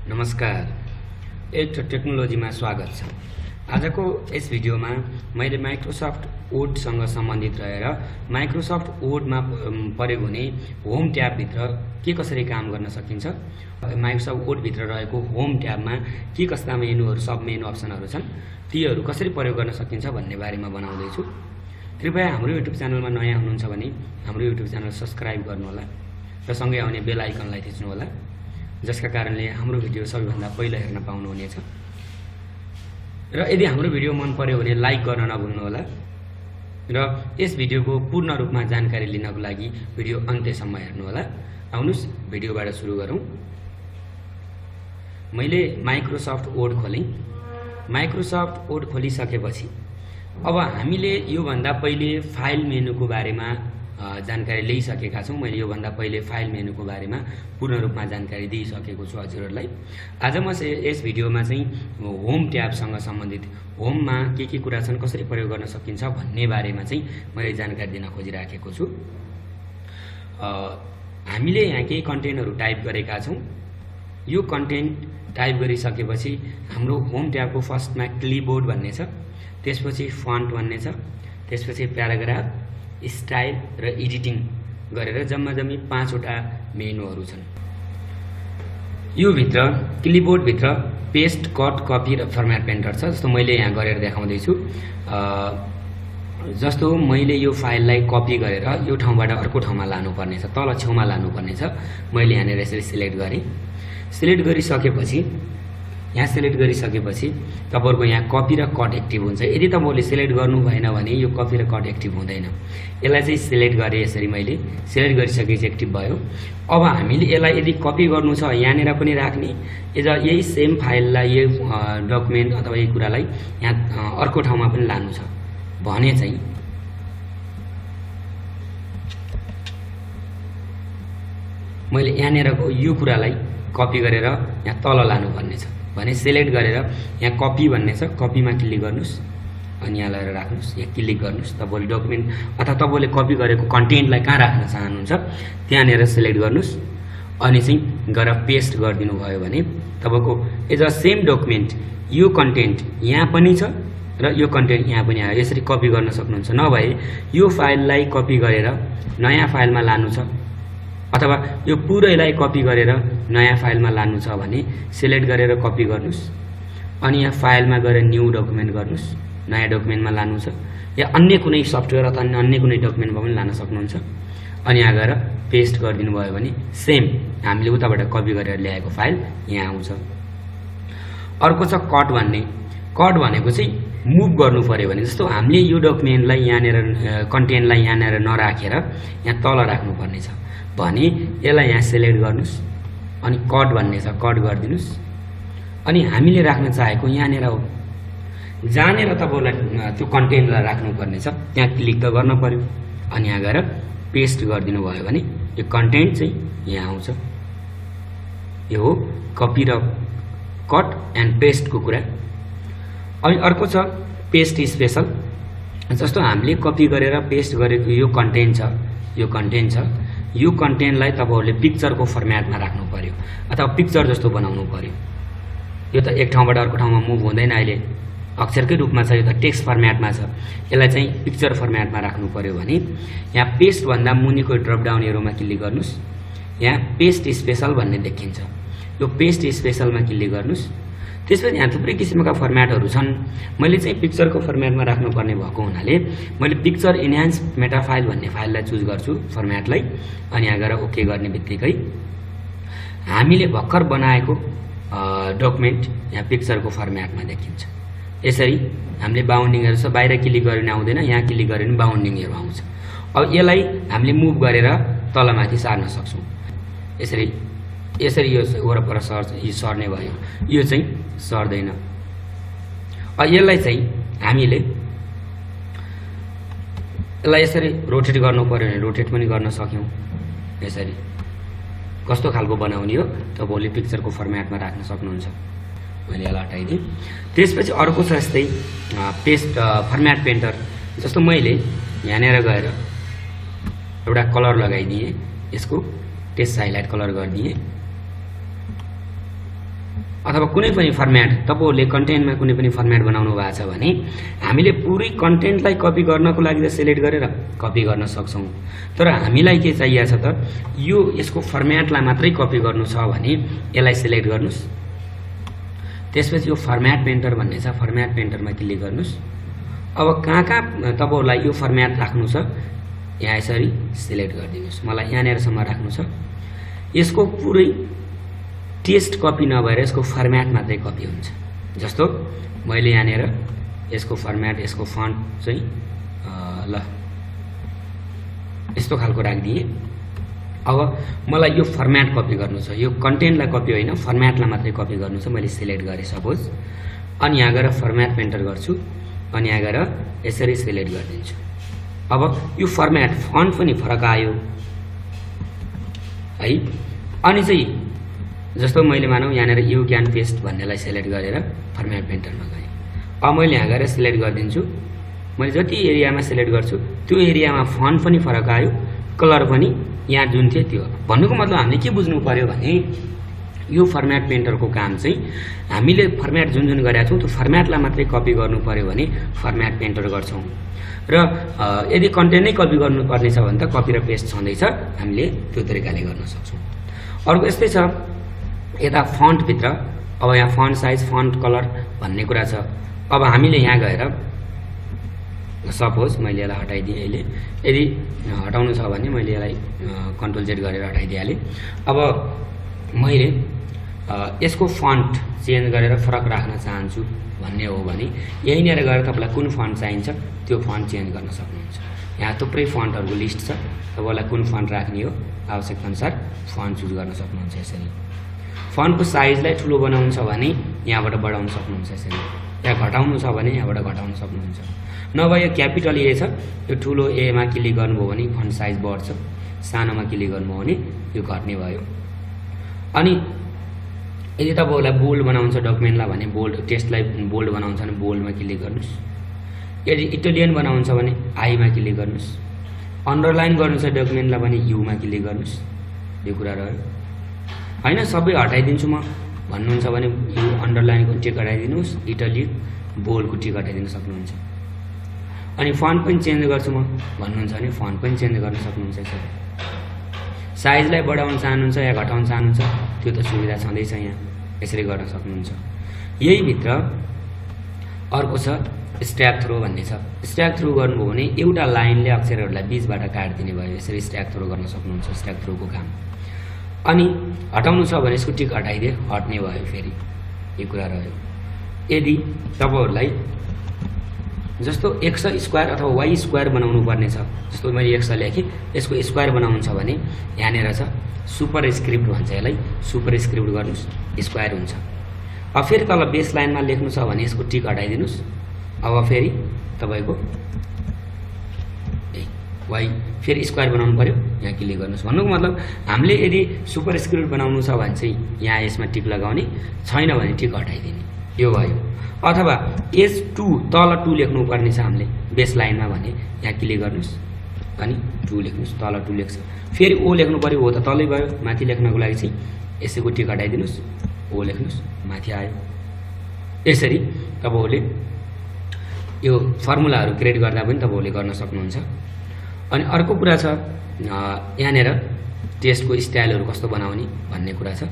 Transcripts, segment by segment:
नमस्कार। एक टेक्नोलोजीमा स्वागत छ। आजको यस भिडियोमा मैले माइक्रोसफ्ट वर्डसँग सम्बन्धित रहेर माइक्रोसफ्ट वर्डमा प्रयोग हुने होम ट्याबभित्र के कसरी काम गर्न सकिन्छ, माइक्रोसफ्ट वर्डभित्र रहेको होम ट्याबमा के कस्ता मेनुहरू सब मेनु अप्सनहरू छन् तीहरू कसरी प्रयोग गर्न सकिन्छ भन्ने बारेमा बनाउँदैछु। कृपया हाम्रो युट्युब च्यानलमा नयाँ हुनुहुन्छ भने हाम्रो युट्युब च्यानल सब्स्क्राइब गर्नुहोला र सँगै आउने बेल आइकनलाई थिच्नुहोला, जसका कारणले हाम्रो भिडियो सबैभन्दा पहिला हेर्न पाउनुहुनेछ। र यदि हाम्रो भिडियो मन पर्यो भने लाइक गर्न नभुल्नुहोला र यस भिडियोको पूर्ण रूपमा जानकारी लिनको लागि भिडियो अन्त्यसम्म हेर्नुहोला। आउनुस् भिडियोबाट सुरु गरौँ। मैले माइक्रोसफ्ट वर्ड खोलेँ। माइक्रोसफ्ट वर्ड खोलिसकेपछि अब हामीले योभन्दा पहिले फाइल मेनुको बारेमा जानकारी लिइसकेका छौँ। मैले योभन्दा पहिले फाइल मेनुको बारेमा पूर्ण रूपमा जानकारी दिइसकेको छु हजुरहरूलाई। आज म यस भिडियोमा चाहिँ होम ट्याबसँग सम्बन्धित होममा के कुरा छन्, कसरी प्रयोग गर्न सकिन्छ भन्ने बारेमा चाहिँ मैले जानकारी दिन खोजिराखेको छु। हामीले यहाँ केही कन्टेन्टहरू टाइप गरेका छौँ। यो कन्टेन्ट टाइप गरिसकेपछि हाम्रो होम ट्याबको फर्स्टमा क्लिपबोर्ड भन्ने छ, त्यसपछि फन्ट भन्ने छ, त्यसपछि प्याराग्राफ, स्टाइल र एडिटिङ गरेर जम्मा 5वटा मेनुहरू छन्। यो भित्र क्लिपबोर्डभित्र पेस्ट, कट, कपी र फर्म्याट पेन्टर छ। जस्तो मैले यहाँ गरेर देखाउँदैछु। जस्तो मैले यो फाइललाई कपी गरेर यो ठाउँबाट अर्को ठाउँमा लानुपर्ने छ, तल छेउमा लानुपर्ने छ। मैले यहाँनिर यसरी सिलेक्ट गरेँ। सिलेक्ट गरिसकेपछि तपाईँहरूको यहाँ कपी र कट एक्टिभ हुन्छ। यदि तपाईँहरूले सिलेक्ट गर्नु भएन भने यो कपी र कट एक्टिभ हुँदैन। यसलाई चाहिँ सिलेक्ट गरेँ, यसरी मैले सिलेक्ट गरिसकेपछि एक्टिभ भयो। अब हामीले यसलाई यदि कपी गर्नु छ यहाँनिर पनि राख्ने, यही सेम फाइललाई, यो डकुमेन्ट अथवा यही कुरालाई यहाँ अर्को ठाउँमा पनि लानु छ भने चाहिँ मैले यहाँनिरको यो कुरालाई कपी गरेर यहाँ तल लानुपर्ने छ भने सिलेक्ट गरेर यहाँ कपी भन्ने छ, कपीमा क्लिक गर्नुहोस् अनि यहाँ लगाएर राख्नुहोस्। यहाँ क्लिक गर्नुहोस्। तपाईँले डकुमेन्ट अथवा तपाईँले कपी गरेको कन्टेन्टलाई कहाँ राख्न चाहनुहुन्छ त्यहाँनिर सिलेक्ट गर्नुहोस् अनि चाहिँ गएर पेस्ट गरिदिनु भयो भने तपाईँको एज अ सेम डकुमेन्ट यो कन्टेन्ट यहाँ पनि छ र यो कन्टेन्ट यहाँ पनि आयो। यसरी कपी गर्न सक्नुहुन्छ। नभए यो फाइललाई कपी गरेर नयाँ फाइलमा लानु छ अथवा यो पुरैलाई कपी गरेर नयाँ फाइलमा लानु छ भने सिलेक्ट गरेर कपी गर्नुहोस् अनि यहाँ फाइलमा गएर न्यू डकुमेन्ट गर्नुहोस्। नयाँ डकुमेन्टमा लानु छ या अन्य कुनै सफ्टवेयर अथवा अन्य कुनै डकुमेन्टमा पनि लान सक्नुहुन्छ अनि यहाँ गएर पेस्ट गरिदिनु भयो भने सेम हामीले उताबाट कपी गरेर ल्याएको फाइल यहाँ आउँछ। अर्को छ कट भन्ने। कट भनेको चाहिँ मुभ गर्नु पर्यो भने, जस्तो हामीले यो डकुमेन्टलाई यहाँनिर कन्टेन्टलाई यहाँनिर नराखेर यहाँ तल राख्नुपर्ने छ भने यसलाई यहाँ सिलेक्ट गर्नुहोस् अनि कट भन्ने छ, कट गरिदिनुहोस् अनि हामीले राख्न चाहेको यहाँनिर हो। जहाँनिर तपाईँलाई त्यो कन्टेन्टलाई राख्नुपर्ने छ त्यहाँ क्लिक त गर्न पर्यो अनि यहाँ गएर पेस्ट गरिदिनु भयो भने यो कन्टेन्ट चाहिँ यहाँ आउँछ। यो हो कपी र कट एन्ड पेस्टको कुरा। अनि अर्को छ पेस्ट स्पेसल। जस्तो हामीले कपी गरेर पेस्ट गरेको यो कन्टेन्ट छ, यो कन्टेन्टलाई तपाईँहरूले पिक्चरको फर्म्याटमा राख्नु पर्यो अथवा पिक्चर जस्तो बनाउनु पर्यो। यो त एक ठाउँबाट अर्को ठाउँमा मुभ हुँदैन, अहिले अक्षरकै रूपमा छ, यो त टेक्स्ट फर्म्याटमा छ। यसलाई चाहिँ पिक्चर फर्म्याटमा राख्नु पर्यो भने यहाँ पेस्टभन्दा मुनिको ड्रपडाउन एरोमा क्लिक गर्नुहोस्। यहाँ पेस्ट स्पेसल भन्ने देखिन्छ। यो पेस्ट स्पेसलमा क्लिक गर्नुहोस्। त्यसपछि यहाँ थुप्रै किसिमका फर्म्याटहरू छन्। मैले चाहिँ पिक्चरको फर्म्याटमा राख्नुपर्ने भएको हुनाले मैले पिक्चर इन्हान्स मेटा फाइल भन्ने फाइललाई चुज गर्छु फर्म्याटलाई अनि यहाँ गएर ओके गर्ने बित्तिकै हामीले भर्खर बनाएको डकुमेन्ट यहाँ पिक्चरको फर्म्याटमा देखिन्छ। यसरी हामीले बाउन्डिङहरू छ, बाहिर क्लिक गरेर आउँदैन, यहाँ क्लिक गरेर बाउन्डिङहरू आउँछ। अब यसलाई हामीले मुभ गरेर तलमाथि सार्न सक्छौँ। यसरी यो वरपर सर्ने भयो, यो चाहिँ सर्दैन। यसलाई चाहिँ हामीले यसरी रोटेट गर्नु पर्यो भने रोटेट पनि गर्न सक्यौँ। यसरी कस्तो खालको बनाउने हो तपाईँले पिक्चरको फर्म्याटमा राख्न सक्नुहुन्छ। मैले यसलाई हटाइदिएँ। त्यसपछि अर्को छ यस्तै पेस्ट फर्म्याट पेन्टर। जस्तो मैले यहाँनिर गएर एउटा कलर लगाइदिएँ, यसको टेस्ट हाइलाइट कलर गरिदिएँ अथवा कुनै पनि फर्म्याट तपाईँहरूले कन्टेन्टमा कुनै पनि फर्म्याट बनाउनु भएको छ भने हामीले पुरै कन्टेन्टलाई कपी गर्नको लागि त सिलेक्ट गरेर कपी गर्न सक्छौँ। तर हामीलाई के चाहिएको छ त यो यसको फर्म्याटलाई मात्रै कपी गर्नु छ भने यसलाई सिलेक्ट गर्नुहोस्। त्यसपछि यो फर्म्याट पेन्टर भन्ने छ, फर्म्याट पेन्टरमा क्लिक गर्नुहोस्। अब कहाँ तपाईँहरूलाई यो फर्म्याट राख्नु छ यहाँ यसरी सिलेक्ट गरिदिनुहोस्। मलाई यहाँनिरसम्म राख्नु छ। यसको पुरै टेस्ट कपी नभएर यसको फर्म्याट मात्रै कपी हुन्छ। जस्तो मैले यहाँनिर यसको फर्म्याट यसको फन्ट चाहिँ ल यस्तो खालको राखिदिएँ। अब मलाई यो फर्म्याट कपी गर्नु छ, यो कन्टेन्टलाई कपी होइन फर्म्याटलाई मात्रै कपी गर्नु छ। मैले सिलेक्ट गरेँ सपोज, अनि यहाँ गएर फर्म्याट पेन्टर गर्छु, अनि यहाँ गएर यसरी सिलेक्ट गरिदिन्छु। अब यो फर्म्याट फन्ट पनि फरक आयो है। अनि चाहिँ जस्तो मैले मानौँ यहाँनिर यु क्यान पेस्ट भन्नेलाई सिलेक्ट गरेर फर्म्याट पेन्टरमा गएँ। अब मैले यहाँ गएर सिलेक्ट गरिदिन्छु। मैले जति एरियामा सिलेक्ट गर्छु त्यो एरियामा फन्ट पनि फरक आयो, कलर पनि यहाँ जुन थियो त्यो। भन्नुको मतलब हामीले के बुझ्नु पर्यो भने यो फर्म्याट पेन्टरको काम चाहिँ हामीले फर्म्याट जुन गरेका छौँ त्यो फर्म्याटलाई मात्रै कपी गर्नु पर्यो भने फर्म्याट पेन्टर गर्छौँ। र यदि कन्टेन्ट नै कपी गर्नुपर्ने छ भने त कपी र पेस्ट छँदैछ, हामीले त्यो तरिकाले गर्न सक्छौँ। अर्को यस्तै छ यता फन्टभित्र। अब यहाँ फन्ट साइज फन्ट कलर भन्ने कुरा छ। अब हामीले यहाँ गएर सपोज मैले यसलाई हटाइदिएँ। अहिले यदि हटाउनु छ भने मैले यसलाई कन्ट्रोल जेड गरेर हटाइदिइहालेँ। अब मैले यसको फन्ट चेन्ज गरेर फरक राख्न चाहन्छु भन्ने हो भने यहीँनिर गएर तपाईँलाई कुन फन्ट चाहिन्छ त्यो फन्ट चेन्ज गर्न सक्नुहुन्छ। यहाँ थुप्रै फन्टहरूको लिस्ट छ, तपाईँलाई कुन फन्ट राख्ने हो आवश्यकता अनुसार फन्ट चुज गर्न सक्नुहुन्छ। यसरी फन्टको साइजलाई ठुलो बनाउनु छ भने यहाँबाट बढाउन सक्नुहुन्छ। यसरी यहाँ घटाउनु छ भने यहाँबाट घटाउन सक्नुहुन्छ। नभए यो क्यापिटल ए छ, यो ठुलो एमा क्लिक गर्नुभयो भने फन्ट साइज बढ्छ, सानोमा क्लिक गर्नुभयो भने यो घट्ने भयो। अनि यदि तपाईँहरूलाई बोल्ड बनाउनु छ डकुमेन्टलाई भने बोल्ड टेक्स्टलाई बोल्ड बनाउनु छ भने बोल्डमा क्लिक गर्नुहोस्। यदि इटालियन बनाउनु छ भने आईमा क्लिक गर्नुहोस्। अन्डरलाइन गर्नु छ डकुमेन्टलाई भने युमा क्लिक गर्नुहोस्। यो कुरा रह्यो होइन। सबै हटाइदिन्छु म भन्नुहुन्छ भने यो अन्डरलाइनको टिक हटाइदिनुहोस्, इटालिक बोल्डको टिक हटाइदिन सक्नुहुन्छ। अनि फन्ट पनि चेन्ज गर्छु म भन्नुहुन्छ भने फन्ट पनि चेन्ज गर्न सक्नुहुन्छ। यसरी साइजलाई बढाउन चाहनुहुन्छ या घटाउन चाहनुहुन्छ त्यो त सुविधा छँदैछ, यहाँ यसरी गर्न सक्नुहुन्छ। यही भित्र अर्को छ स्ट्याक थ्रो भन्ने छ। स्ट्याक थ्रो गर्नुभयो भने एउटा लाइनले अक्षरहरूलाई बिचबाट काटिदिने भयो। यसरी स्ट्याक थ्रो गर्न सक्नुहुन्छ, स्ट्याक थ्रोको काम। अनि हटाउनु छ भने यसको टिक हटाइदिए हट्ने भयो। फेरि यो कुरा रह्यो। यदि तपाईँहरूलाई जस्तो एक्स स्क्वायर अथवा वाई स्क्वायर बनाउनु पर्ने छ, जस्तो मैले एक्स लेखेँ, यसको स्क्वायर बनाउनु छ भने यहाँनिर छ सुपर स्क्रिप्ट भन्छ यसलाई। सुपर स्क्रिप्ट गर्नुहोस्, स्क्वायर हुन्छ। अब फेरि तल बेस लाइनमा लेख्नु छ भने यसको टिक हटाइदिनुहोस्। अब फेरि तपाईँको वाई फेरि स्क्वायर बनाउनु पर्यो, यहाँ क्लिक गर्नुहोस्। भन्नुको मतलब हामीले यदि सुपर स्क्रिप्ट बनाउनु छ भने चाहिँ यहाँ यसमा टिक लगाउने, छैन भने टिक हटाइदिने, यो भयो। अथवा H2 तल 2 लेख्नुपर्ने छ हामीले बेस लाइनमा भने यहाँ क्लिक गर्नुहोस् अनि 2 लेख्नुहोस्, तल 2 लेख्छ। फेरि ओ लेख्नु पर्यो, हो त तलै भयो। माथि लेख्नको लागि चाहिँ यसैको टिक हटाइदिनुहोस्, ओ लेख्नुहोस्, माथि आयो। यसरी तपाईँहरूले यो फर्मुलाहरू क्रिएट गर्दा पनि तपाईँहरूले गर्न सक्नुहुन्छ। अनि अर्को कुरा छ यहाँनिर टेस्टको स्टाइलहरू कस्तो बनाउने भन्ने कुरा छ।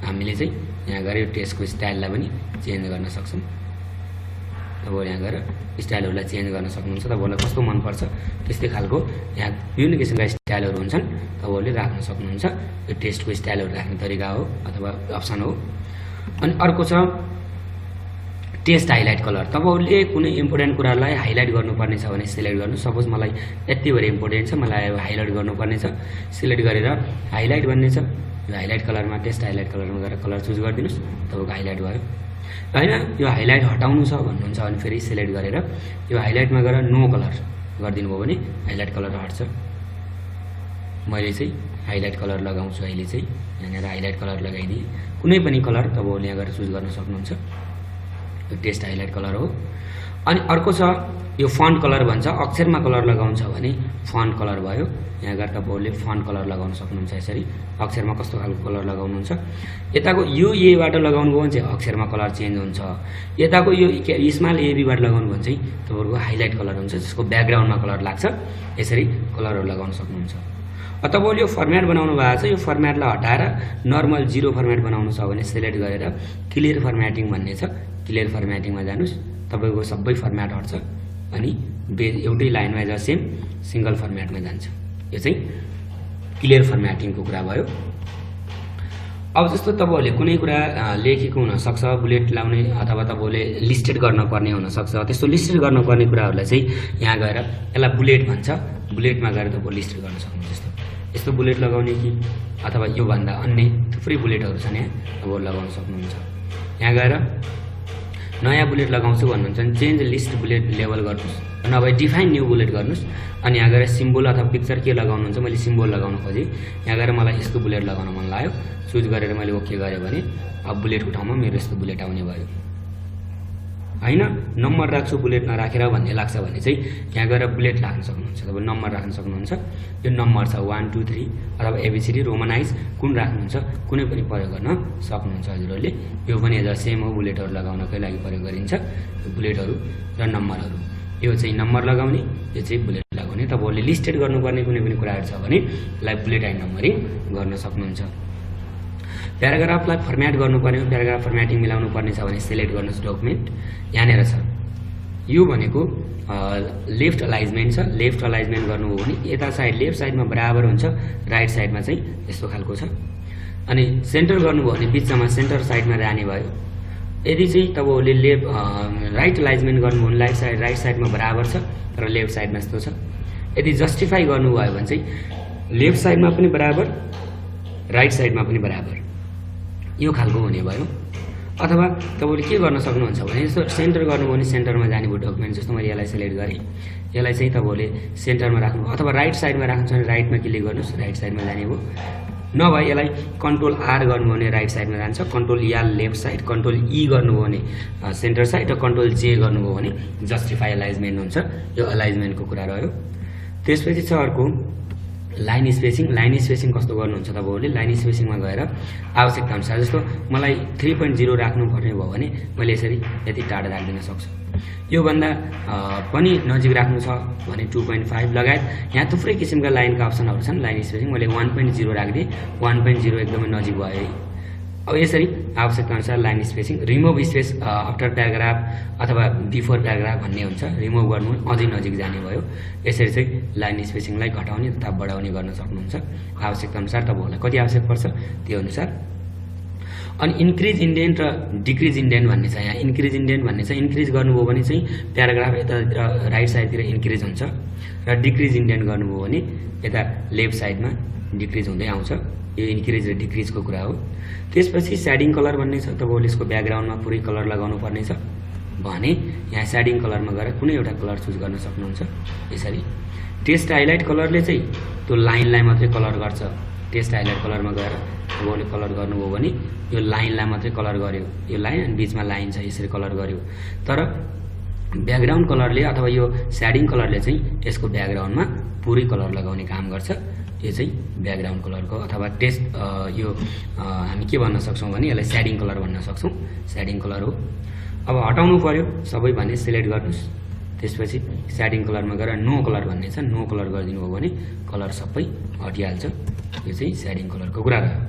हामीले चाहिँ यहाँ गएर यो टेस्टको स्टाइललाई पनि चेन्ज गर्न सक्छौँ। तपाईँहरू यहाँ गएर स्टाइलहरूलाई चेन्ज गर्न सक्नुहुन्छ। तपाईँहरूलाई कस्तो मनपर्छ त्यस्तै खालको यहाँ विभिन्न किसिमका स्टाइलहरू हुन्छन्, तपाईँहरूले राख्न सक्नुहुन्छ। यो टेस्टको स्टाइलहरू राख्ने तरिका हो अथवा अप्सन हो। अनि अर्को छ टेस्ट हाइलाइट कलर। तपाईँहरूले कुनै इम्पोर्टेन्ट कुरालाई हाइलाइट गर्नुपर्ने छ भने सिलेक्ट गर्नु। सपोज मलाई यति भएर इम्पोर्टेन्ट छ, मलाई हाइलाइट गर्नुपर्ने छ, सिलेक्ट गरेर हाइलाइट भन्ने छ। यो हाइलाइट कलरमा टेस्ट हाइलाइट कलरमा गएर कलर चुज गरिदिनुहोस्, तपाईँको हाइलाइट भयो। होइन यो हाइलाइट हटाउनु छ भन्नुहुन्छ भने फेरि सिलेक्ट गरेर यो हाइलाइटमा गएर नो कलर गरिदिनु भयो भने हाइलाइट कलर हट्छ। मैले चाहिँ हाइलाइट कलर लगाउँछु। अहिले चाहिँ यहाँनिर हाइलाइट कलर लगाइदिएँ। कुनै पनि कलर तपाईँहरूले यहाँ गएर चुज गर्न सक्नुहुन्छ। यो टेस्ट हाइलाइट कलर हो। अनि अर्को छ यो फन्ट कलर भन्छ, अक्षरमा कलर लगाउँछ भने फन्ट कलर भयो। यहाँ गएर तपाईँहरूले फन्ट कलर लगाउन सक्नुहुन्छ। यसरी अक्षरमा कस्तो खालको कलर लगाउनुहुन्छ, यताको यो एबाट लगाउनु भयो भने चाहिँ अक्षरमा कलर चेन्ज हुन्छ। यताको यो स्मल एबीबाट लगाउनु भने चाहिँ तपाईँहरूको हाइलाइट कलर हुन्छ, जसको ब्याकग्राउन्डमा कलर लाग्छ। यसरी कलरहरू लगाउन सक्नुहुन्छ। तपाईँले यो फर्मेट बनाउनु भएको छ, यो फर्मेटलाई हटाएर नर्मल जिरो फर्मेट बनाउनु छ भने सिलेक्ट गरेर क्लियर फर्मेटिङ भन्ने छ, क्लियर फर्मेटिङमा जानुहोस्। तपाईँको सबै फर्मेट हट्छ अनि एउटै लाइनमा एज अ सेम सिङ्गल फर्मेटमा जान्छ। यो चाहिँ क्लियर फर्मेटिङको कुरा भयो। अब जस्तो तपाईँहरूले कुनै कुरा लेखेको हुनसक्छ, बुलेट लाउने अथवा तपाईँले लिस्टेड गर्नुपर्ने हुनसक्छ। त्यस्तो लिस्टेड गर्नुपर्ने कुराहरूलाई चाहिँ यहाँ गएर यसलाई बुलेट भन्छ, बुलेटमा गएर तपाईँ लिस्टेड गर्न सक्नुहुन्छ। यस्तो बुलेट लगाउने कि अथवा योभन्दा अन्य थुप्रै बुलेटहरू छन्, यहाँ तपाईँहरू लगाउन सक्नुहुन्छ। यहाँ गएर नयाँ बुलेट लगाउँछु भन्नुहुन्छ भने चेन्ज लिस्ट बुलेट लेभल गर्नुहोस्, नभए डिफाइन न्यू बुलेट गर्नुहोस्। अनि यहाँ गएर सिम्बल अथवा पिक्चर के लगाउनुहुन्छ, मैले सिम्बल लगाउन खोजेँ। यहाँ गएर मलाई यस्तो बुलेट लगाउन मन लाग्यो, चुज गरेर मैले ओके गरेँ भने अब बुलेटको ठाउँमा मेरो यस्तो बुलेट आउने भयो होइन। नम्बर राख्छु बुलेट नराखेर भन्ने लाग्छ भने चाहिँ यहाँ गएर बुलेट राख्न सक्नुहुन्छ। तपाईँ नम्बर राख्न सक्नुहुन्छ। यो नम्बर छ 1 2 3 अथवा एबिसिडी रोमनाइज कुन राख्नुहुन्छ कुनै पनि प्रयोग गर्न सक्नुहुन्छ हजुरहरूले। यो पनि एज अ सेम हो, बुलेटहरू लगाउनकै लागि प्रयोग गरिन्छ। यो बुलेटहरू र नम्बरहरू, यो चाहिँ नम्बर लगाउने, यो चाहिँ बुलेट लगाउने। तपाईँहरूले लिस्टेड गर्नुपर्ने कुनै पनि कुराहरू छ भने यसलाई बुलेट एन्ड नम्बरिङ गर्न सक्नुहुन्छ। प्याराग्राफलाई फर्मेट गर्नुपर्ने हो, प्याराग्राफ फर्मेटिङ मिलाउनु पर्ने छ भने सिलेक्ट गर्नुहोस् डकुमेन्ट। यहाँनिर छ यो भनेको लेफ्ट अलाइजमेन्ट छ। लेफ्ट अलाइजमेन्ट गर्नु हो भने यता साइड लेफ्ट साइडमा बराबर हुन्छ, राइट साइडमा चाहिँ यस्तो खालको छ। अनि सेन्टर गर्नुभयो भने बिचमा सेन्टर साइडमा जाने भयो। यदि चाहिँ तपाईँहरूले राइट अलाइजमेन्ट गर्नुभयो भने राइट साइडमा बराबर छ तर लेफ्ट साइडमा यस्तो छ। यदि जस्टिफाई गर्नुभयो भने चाहिँ लेफ्ट साइडमा पनि बराबर, राइट साइडमा पनि बराबर, यो खालको हुने भयो। अथवा तपाईँले के गर्न सक्नुहुन्छ भने यस्तो सेन्टर गर्नुभयो भने सेन्टरमा जाने भयो डकुमेन्ट। जस्तो मैले यसलाई सिलेक्ट गरेँ, यसलाई चाहिँ तपाईँले सेन्टरमा राख्नु, अथवा राइट साइडमा राख्नुहुन्छ भने राइटमा क्लिक गर्नुहोस्, राइट साइडमा जाने भयो। नभए यसलाई कन्ट्रोल आर गर्नुभयो भने राइट साइडमा जान्छ, कन्ट्रोल या लेफ्ट साइड, कन्ट्रोल ई गर्नुभयो भने सेन्टर साइड, र कन्ट्रोल जे गर्नुभयो भने जस्टिफाई अलाइजमेन्ट हुन्छ। यो अलाइजमेन्टको कुरा रह्यो। त्यसपछि छ अर्को लाइन स्पेसिङ। लाइन स्पेसिङ कस्तो गर्नुहुन्छ तपाईँहरूले, लाइन स्पेसिङमा गएर आवश्यकता अनुसार, जस्तो मलाई 3.0 राख्नुपर्ने भयो भने मैले यसरी यति टाढा राखिदिन सक्छु। योभन्दा पनि नजिक राख्नु छ भने 2.5 लगायत यहाँ थुप्रै किसिमका लाइनका अप्सनहरू छन्। लाइन स्पेसिङ मैले 1.0 राखिदिएँ, 1.0 एकदमै नजिक भयो है। अब यसरी आवश्यकता अनुसार line spacing. Remove space after paragraph अथवा बिफोर प्याराग्राफ भन्ने हुन्छ, रिमुभ गर्नु अझै नजिक जाने भयो। यसरी चाहिँ लाइन स्पेसिङलाई घटाउने तथा बढाउने गर्न सक्नुहुन्छ आवश्यकता अनुसार। तपाईँहरूलाई कति आवश्यक पर्छ त्यो अनुसार। अनि इन्क्रिज इन्डेन्ट र डिक्रिज इन्डेन्ट भन्ने छ। यहाँ इन्क्रिज इन्डेन्ट भन्ने छ, इन्क्रिज गर्नुभयो भने चाहिँ प्याराग्राफ यतातिर राइट साइडतिर इन्क्रिज हुन्छ, र डिक्रिज इन्डेन्ट गर्नुभयो भने यता लेफ्ट साइडमा डिक्रिज हुँदै आउँछ। यो इन्क्रिज र डिक्रिजको कुरा हो। त्यसपछि स्याडिङ कलर भन्ने छ। तपाईँले यसको ब्याकग्राउन्डमा पुरै कलर लगाउनु पर्ने छ भने यहाँ स्याडिङ कलरमा गएर कुनै एउटा कलर चुज गर्न सक्नुहुन्छ। यसरी टेस्ट हाइलाइट कलरले चाहिँ त्यो लाइनलाई मात्रै कलर गर्छ। टेस्ट हाइलाइट कलरमा गएर तपाईँले कलर गर्नुभयो भने यो लाइनलाई मात्रै कलर गर्यो, यो लाइन अनि बिचमा लाइन छ यसरी कलर गर्यो। तर ब्याकग्राउन्ड कलरले अथवा यो स्याडिङ कलरले चाहिँ यसको ब्याकग्राउन्डमा पुरै कलर लगाउने काम गर्छ। यो चाहिँ ब्याकग्राउन्ड कलरको अथवा टेस्ट यो हामी के भन्न सक्छौँ भने यसलाई स्याडिङ कलर भन्न सक्छौँ। स्याडिङ कलर हो। अब हटाउनु पर्यो सबै भने सिलेक्ट गर्नुहोस्। त्यसपछि स्याडिङ कलरमा गएर नो कलर भन्ने छ, नो कलर गरिदिनु हो भने कलर सबै हटिहाल्छ। यो चाहिँ स्याडिङ कलरको कुरा रह्यो।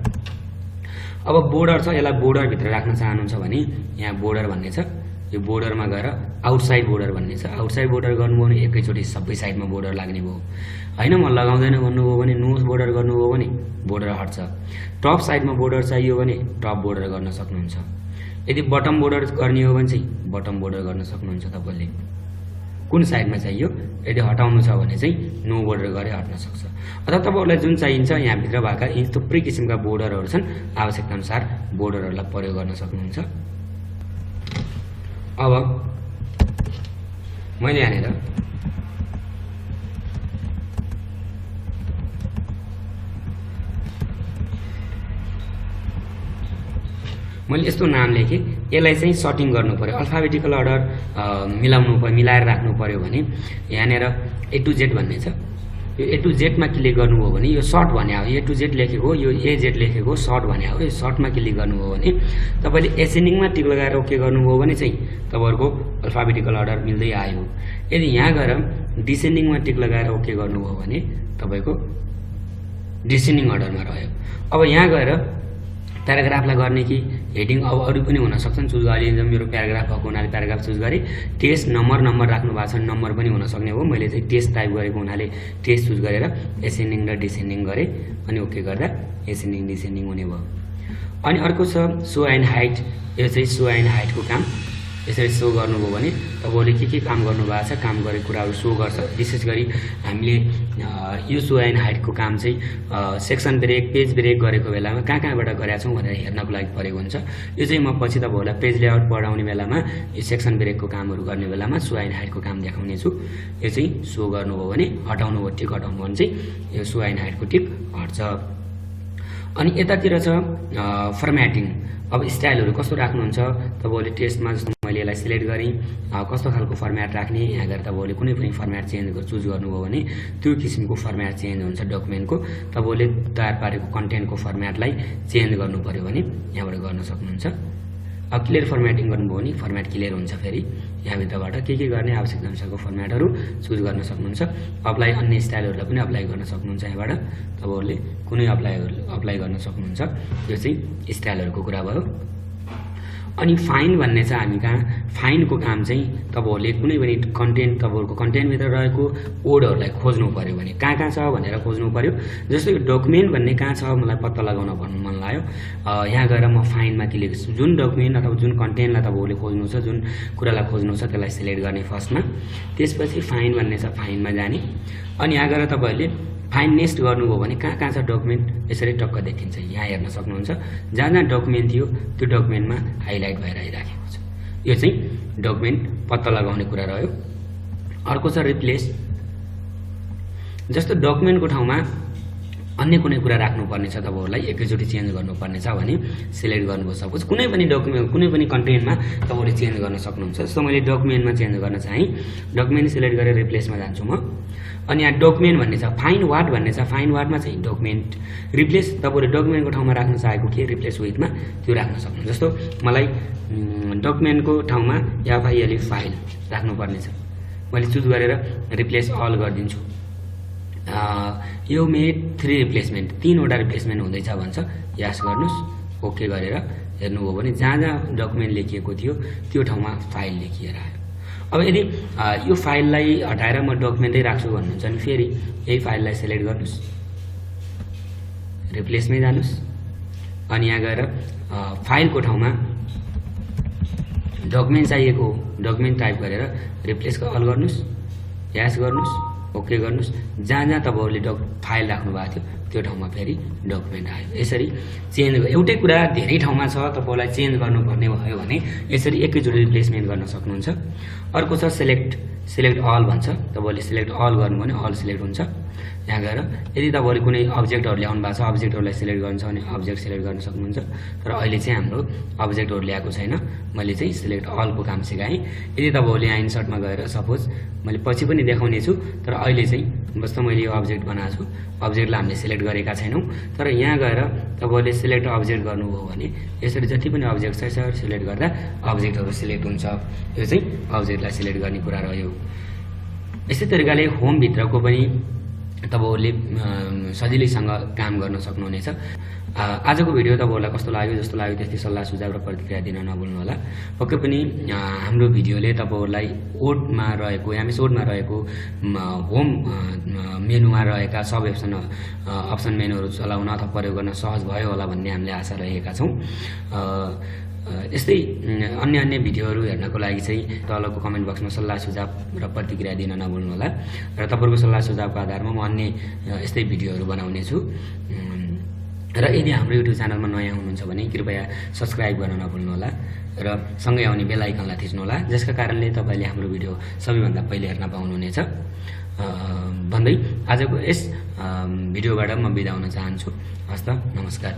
अब बोर्डर छ। यसलाई बोर्डरभित्र राख्न चाहनुहुन्छ भने यहाँ बोर्डर भन्ने छ। यो बोर्डरमा गएर आउटसाइड बोर्डर भन्ने छ। आउटसाइड बोर्डर गर्नुभयो भने एकैचोटि सबै साइडमा बोर्डर लाग्ने भयो होइन। म लगाउँदैन भन्नुभयो भने नो बोर्डर गर्नुभयो भने बोर्डर हट्छ। टप साइडमा बोर्डर चाहियो भने टप बोर्डर गर्न सक्नुहुन्छ। यदि बटम बोर्डर गर्ने हो भने चाहिँ बटम बोर्डर गर्न सक्नुहुन्छ तपाईँले। कुन साइडमा चाहियो, यदि हटाउनु छ भने चाहिँ नो बोर्डर गरे हट्न सक्छ। अथवा तपाईँहरूलाई जुन चाहिन्छ यहाँभित्र भएका यी थुप्रै किसिमका बोर्डरहरू छन्, आवश्यकता अनुसार बोर्डरहरूलाई प्रयोग गर्न सक्नुहुन्छ। अब मैले यहाँनिर मैले यस्तो नाम लेखेँ, यसलाई चाहिँ सर्टिङ गर्नु पर्यो, अल्फाबेटिकल अर्डर मिलाउनु पर्यो, मिलाएर राख्नु पर्यो भने यहाँनिर A to Z भन्ने छ। यो A to Z मा क्लिक गर्नुभयो भने यो सर्ट भने हो, A to Z लेखेको यो AZ लेखेको सर्ट भने हो। यो सर्टमा क्लिक गर्नुभयो भने तपाईँले एसेन्डिङमा टिक लगाएर ओके गर्नुभयो भने चाहिँ तपाईँहरूको अल्फाबेटिकल अर्डर मिल्दै आयो। यदि यहाँ गएर डिसेन्डिङमा टिक लगाएर ओके गर्नुभयो भने तपाईँको डिसेन्डिङ अर्डरमा रह्यो। अब यहाँ गएर प्याराग्राफलाई गर्ने कि हेडिङ अब अरू पनि हुन सक्छन्, चुज गरेँ। मेरो प्याराग्राफ भएको हुनाले प्याराग्राफ चुज गरेँ। टेस्ट नम्बर राख्नु भएको छ, नम्बर पनि हुन सक्ने हो। मैले चाहिँ टेस्ट टाइप गरेको हुनाले टेस्ट चुज गरेर एसेन्डिङ र डिसेन्डिङ गरेँ अनि ओके गर्दा एसेन्डिङ डिसेन्डिङ हुने भयो। अनि अर्को छ सो एन्ड हाइट। यो चाहिँ सो एन्ड हाइटको काम यसरी सो गर्नुभयो भने तपाईँले के काम गर्नुभएको छ, काम गरेको कुराहरू सो गर्छ। विशेष गरी हामीले यो सो एन्ड हाइटको काम चाहिँ सेक्सन ब्रेक, पेज ब्रेक गरेको बेलामा कहाँबाट गरेका छौँ भनेर हेर्नको लागि परेको हुन्छ। यो चाहिँ म पछि तपाईँहरूलाई पेज लेआउट पढाउने बेलामा यो सेक्सन ब्रेकको कामहरू गर्ने बेलामा सो एन्ड हाइटको काम देखाउने छु। यो चाहिँ सो गर्नुभयो भने हटाउनु भयो, टिक हटाउनु भने चाहिँ यो सो एन्ड हाइटको टिक हट्छ। अनि यतातिर छ फर्म्याटिङ। अब स्टाइलहरू कस्तो राख्नुहुन्छ तपाईँले टेस्टमा, जस्तो मैले यसलाई सिलेक्ट गरेँ, कस्तो खालको फर्म्याट राख्ने, यहाँ गएर तपाईँले कुनै पनि फर्म्याट चुज गर्नुभयो भने त्यो किसिमको फर्म्याट चेन्ज हुन्छ डकुमेन्टको। तपाईँले तयार पारेको कन्टेन्टको फर्म्याटलाई चेन्ज गर्नु पऱ्यो भने यहाँबाट गर्न सक्नुहुन्छ। अब क्लियर फर्म्याटिङ गर्नुभयो भने फर्म्याट क्लियर हुन्छ। फेरि यहाँभित्रबाट के गर्ने आवश्यकता अनुसारको फर्म्याटहरू चुज गर्न सक्नुहुन्छ। अप्लाई अन्य स्टाइलहरूलाई पनि अप्लाई गर्न सक्नुहुन्छ। यहाँबाट तपाईँहरूले कुनै अप्लाई गर्न सक्नुहुन्छ। यो चाहिँ स्टाइलहरूको कुरा भयो। अनि फाइन्ड भन्ने छ हामी कहाँ। फाइन्डको काम चाहिँ तपाईँहरूले कुनै पनि कन्टेन्ट, तपाईँहरूको कन्टेन्टभित्र रहेको वर्डहरूलाई खोज्नु पऱ्यो भने कहाँ छ भनेर खोज्नु पऱ्यो। जस्तो यो डकुमेन्ट भन्ने कहाँ छ मलाई पत्ता लगाउन भन्नु मन लाग्यो, यहाँ गएर म फाइन्डमा क्लिक, जुन डकुमेन्ट अथवा जुन कन्टेन्टलाई तपाईँहरूले खोज्नु छ, जुन कुरालाई खोज्नु छ त्यसलाई सिलेक्ट गर्ने फर्स्टमा। त्यसपछि फाइन्ड भन्ने छ, फाइन्डमा जाने। अनि यहाँ गएर तपाईँहरूले फाइन्ड नेक्स्ट गर्नुभयो भने कहाँ छ डकुमेन्ट यसरी टक्क देखिन्छ। यहाँ हेर्न सक्नुहुन्छ जहाँ डकुमेन्ट थियो त्यो डकुमेन्टमा हाइलाइट भएर आइराखेको छ। यो चाहिँ डकुमेन्ट पत्ता लगाउने कुरा रह्यो। अर्को छ रिप्लेस। जस्तो डकुमेन्टको ठाउँमा अन्य कुनै कुरा राख्नुपर्ने छ, तपाईँहरूलाई एकैचोटि चेन्ज गर्नुपर्ने छ भने सिलेक्ट गर्नुभयो। सपोज कुनै पनि डकुमेन्ट, कुनै पनि कन्टेन्टमा तपाईँले चेन्ज गर्न सक्नुहुन्छ। जस्तो मैले डकुमेन्टमा चेन्ज गर्न चाहेँ, डकुमेन्ट सिलेक्ट गरेर रिप्लेसमा जान्छु म। अनि यहाँ डकुमेन्ट भन्ने छ, फाइन्ड वाट भन्ने छ। फाइन्ड वाटमा चाहिँ डकुमेन्ट रिप्लेस, तपाईँले डकुमेन्टको ठाउँमा राख्न चाहेको के रिप्लेस विथमा त्यो राख्न सक्नुहुन्छ। जस्तो मलाई डकुमेन्टको ठाउँमा एफआइएल फाइल राख्नुपर्ने छ, मैले चुज गरेर रिप्लेस अल गरिदिन्छु। यो मेड 3 रिप्लेसमेन्ट, 3वटा रिप्लेसमेन्ट हुँदैछ भन्छ। यास गर्नुहोस्, ओके गरेर हेर्नुभयो भने जहाँ डकुमेन्ट लेखिएको थियो त्यो ठाउँमा फाइल लेखिएर आयो। अब यदि यो फाइललाई हटाएर म डकुमेन्टै राख्छु भन्नुहुन्छ भने फेरि यही फाइललाई सिलेक्ट गर्नुहोस्, रिप्लेसमै जानुहोस्। अनि यहाँ गएर फाइलको ठाउँमा डकुमेन्ट चाहिएको हो, डकुमेन्ट टाइप गरेर रिप्लेसको अल गर्नुहोस्, यास गर्नुहोस्, ओके गर्नुहोस्। जहाँ तपाईँहरूले फाइल राख्नु भएको थियो त्यो ठाउँमा फेरि डकुमेन्ट आयो। यसरी चेन्ज, एउटै कुरा धेरै ठाउँमा छ, तपाईँलाई चेन्ज गर्नुपर्ने भयो भने यसरी एकैचोटि रिप्लेसमेन्ट गर्न सक्नुहुन्छ। अर्को छ सिलेक्ट अल भन्छ। तपाईँले सिलेक्ट अल गर्नु भने अल सिलेक्ट हुन्छ। यहाँ गएर यदि तपाईँले कुनै अब्जेक्टहरू ल्याउनु भएको छ, अब्जेक्टहरूलाई सिलेक्ट गर्नु छ भने अब्जेक्ट सिलेक्ट गर्न सक्नुहुन्छ। तर अहिले चाहिँ हाम्रो अब्जेक्टहरू ल्याएको छैन, मैले चाहिँ सिलेक्ट अलको काम सिकाएँ। यदि तपाईँहरूले यहाँ इन्सर्टमा गएर सपोज मैले पछि पनि देखाउने छु, तर अहिले चाहिँ जस्तो मैले यो अब्जेक्ट बनाएको छु, अब्जेक्टलाई हामीले सिलेक्ट गरेका छैनौँ। तर यहाँ गएर तपाईँले सिलेक्ट अब्जेक्ट गर्नुभयो भने यसरी जति पनि अब्जेक्ट छ यसरी सिलेक्ट गर्दा अब्जेक्टहरू सिलेक्ट हुन्छ। यो चाहिँ अब्जेक्टलाई सिलेक्ट गर्ने कुरा रह्यो। यस्तै तरिकाले होमभित्रको पनि तपाईँहरूले सजिलैसँग काम गर्न सक्नुहुनेछ। आजको भिडियो तपाईँहरूलाई कस्तो लाग्यो, जस्तो लाग्यो त्यस्तै सल्लाह सुझाव र प्रतिक्रिया दिन नभुल्नु होला। पक्कै पनि हाम्रो भिडियोले तपाईँहरूलाई ओडमा रहेको, एमएसओडमा रहेको होम मेनुमा रहेका सब अप्सन मेनुहरू चलाउन अथवा प्रयोग गर्न सहज भयो होला भन्ने हामीले आशा रहेका छौँ। यस्तै अन्य भिडियोहरू हेर्नको लागि चाहिँ तलको कमेन्ट बक्समा सल्लाह सुझाव र प्रतिक्रिया दिन नभुल्नु होला। र तपाईँहरूको सल्लाह सुझावको आधारमा म अन्य यस्तै भिडियोहरू बनाउने छु। र यदि हाम्रो युट्युब च्यानलमा नयाँ हुनुहुन्छ भने कृपया सब्सक्राइब गर्न नभुल्नु होला र सँगै आउने बेल आइकनलाई थिच्नु होला, जसका कारणले तपाईँले हाम्रो भिडियो सबैभन्दा पहिले हेर्न पाउनुहुनेछ भन्दै आजको यस भिडियोबाट म बिदा हुन चाहन्छु। हस्त, नमस्कार।